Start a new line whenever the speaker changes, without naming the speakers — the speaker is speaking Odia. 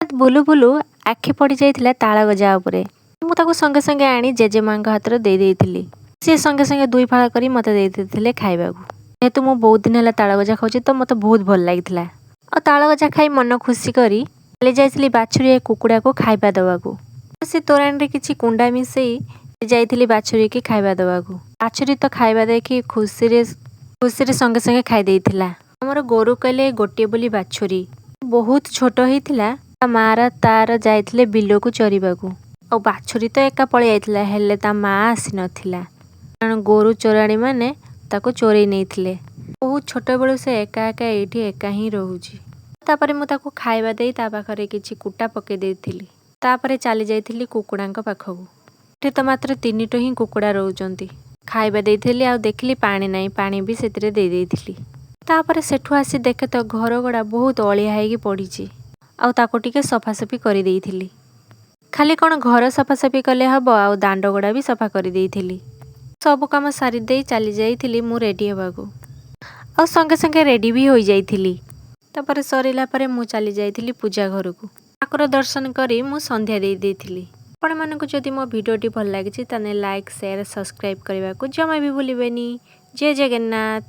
ବୁଲୁ ବୁଲୁ ଆଖି ପଡ଼ି ଯାଇଥିଲା ତାଳ ଗଜା ଉପରେ। ମୁଁ ତାକୁ ସଙ୍ଗେ ସଙ୍ଗେ ଆଣି ଜେଜେମାଙ୍କ ହାତରେ ଦେଇ ଦେଇଥିଲି। ସିଏ ସଙ୍ଗେ ସଙ୍ଗେ 2 ଫାଳ କରି ମୋତେ ଦେଇ ଦେଇଥିଲେ ଖାଇବାକୁ। ଯେହେତୁ ମୁଁ ବହୁତ ଦିନ ହେଲା ତାଳ ଗଜା ଖାଉଛି ତ ମୋତେ ବହୁତ ଭଲ ଲାଗିଥିଲା। ଆଉ ତାଳ ଗଜା ଖାଇ ମନ ଖୁସି କରି ଚାଲି ଯାଇଥିଲି ବାଛୁରୀ କୁକୁଡ଼ାକୁ ଖାଇବା ଦେବାକୁ। ସେ ତୋରାଣୀରେ କିଛି କୁଣ୍ଡା ମିଶେଇ ଯାଇଥିଲି ବାଛୁରୀକି ଖାଇବା ଦେବାକୁ। ବାଛୁରୀ ତ ଖାଇବା ଦେଖି ଖୁସିରେ ସଙ୍ଗେ ସଙ୍ଗେ ଖାଇ ଦେଇଥିଲା। ଆମର ଗୋରୁ କହିଲେ ଗୋଟିଏ ବୋଲି ବାଛୁରୀ ବହୁତ ଛୋଟ ହେଇଥିଲା। ତା ମାଆ ତାର ଯାଇଥିଲେ ବିଲକୁ ଚରିବାକୁ। ଆଉ ବାଛୁରୀ ତ ଏକା ପଳେଇ ଯାଇଥିଲା, ହେଲେ ତା ମାଆ ଆସିନଥିଲା କାରଣ ଗୋରୁ ଚୋରାଣୀ ମାନେ ତାକୁ ଚୋରେଇ ନେଇଥିଲେ। ବହୁତ ଛୋଟବେଳୁ ସେ ଏକା ଏକା ଏଇଠି ଏକା ହିଁ ରହୁଛି। ତାପରେ ମୁଁ ତାକୁ ଖାଇବା ଦେଇ ତା ପାଖରେ କିଛି କୁଟା ପକେଇ ଦେଇଥିଲି। ତାପରେ ଚାଲି ଯାଇଥିଲି କୁକୁଡ଼ାଙ୍କ ପାଖକୁ। ଏଠି ତ ମାତ୍ର 3ଟି ହିଁ କୁକୁଡ଼ା ରହୁଛନ୍ତି। ଖାଇବା ଦେଇଥିଲି ଆଉ ଦେଖିଲି ପାଣି ନାହିଁ, ପାଣି ବି ସେଥିରେ ଦେଇ ଦେଇଥିଲି। ତାପରେ ସେଠୁ ଆସି ଦେଖେ ତ ଘର ଗୁଡ଼ା ବହୁତ ଅଳିଆ ହେଇକି ପଡ଼ିଛି। ଆଉ ତାକୁ ଟିକେ ସଫାସଫି କରିଦେଇଥିଲି। ଖାଲି କ'ଣ ଘର ସଫାସଫି କଲେ ହେବ, ଆଉ ଦାଣ୍ଡ ଗୁଡ଼ା ବି ସଫା କରିଦେଇଥିଲି। ସବୁ କାମ ସାରି ଦେଇ ଚାଲି ଯାଇଥିଲି ମୁଁ ରେଡ଼ି ହେବାକୁ। ଆଉ ସଙ୍ଗେ ସଙ୍ଗେ ରେଡ଼ି ବି ହୋଇଯାଇଥିଲି। ତାପରେ ସରିଲା ପରେ ମୁଁ ଚାଲି ଯାଇଥିଲି ପୂଜା ଘରକୁ। ଠାକୁର ଦର୍ଶନ କରି ମୁଁ ସନ୍ଧ୍ୟା ଦେଇ ଦେଇଥିଲି। ଆପଣମାନଙ୍କୁ ଯଦି ମୋ ଭିଡ଼ିଓଟି ଭଲ ଲାଗିଛି ତାହେଲେ ଲାଇକ୍, ସେୟାର, ସବସ୍କ୍ରାଇବ୍ କରିବାକୁ ଜମା ବି ଭୁଲିବେନି। ଜୟ ଜଗନ୍ନାଥ।